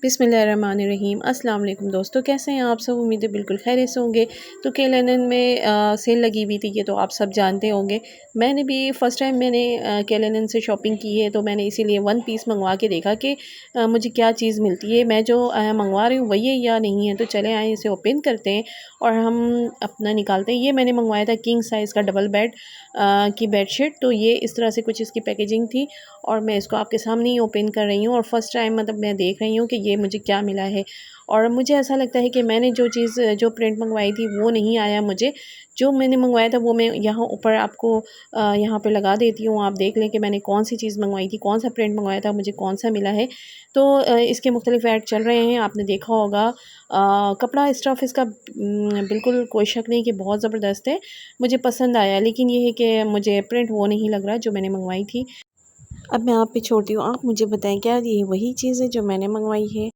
बिस्मिल्लाहिर्रहमानिर्रहीम। अस्सलाम वालेकुम दोस्तों, कैसे हैं आप सब? उम्मीद है बिल्कुल खैरियत से होंगे। तो KLNN में सेल लगी हुई थी, ये तो आप सब जानते होंगे। मैंने भी फ़र्स्ट टाइम मैंने KLNN से शॉपिंग की है, तो मैंने इसीलिए वन पीस मंगवा के देखा कि मुझे क्या चीज़ मिलती है, मैं जो मंगवा रही हूँ वही है या नहीं है। तो चलें आएँ इसे ओपन करते हैं और हम अपना निकालते हैं। ये मैंने मंगवाया था किंग साइज़ का डबल बेड की बेडशीट। तो ये इस तरह से कुछ इसकी पैकेजिंग थी और मैं इसको आपके सामने ही ओपन कर रही हूँ और फर्स्ट टाइम मतलब मैं देख रही हूँ कि ये मुझे क्या मिला है। और मुझे ऐसा लगता है कि मैंने जो चीज़ जो प्रिंट मंगवाई थी वो नहीं आया मुझे। जो मैंने मंगवाया था वो मैं यहाँ ऊपर आपको यहाँ पे लगा देती हूँ, आप देख लें कि मैंने कौन-सी चीज़ मंगवाई थी, कौन-सा प्रिंट मंगवाया था, मुझे कौन-सा मिला है। तो इसके मुख्तलिफ़ ऐड चल रहे हैं, आपने देखा होगा। कपड़ा स्टफ़ इसका बिल्कुल कोई शक नहीं कि बहुत ज़बरदस्त है, मुझे पसंद आया। लेकिन ये है कि मुझे प्रिंट वो नहीं लग रहा जो मैंने मंगवाई थी। अब मैं आप पे छोड़ती हूँ, आप मुझे बताएँ क्या ये वही चीज़ है जो मैंने मंगवाई है?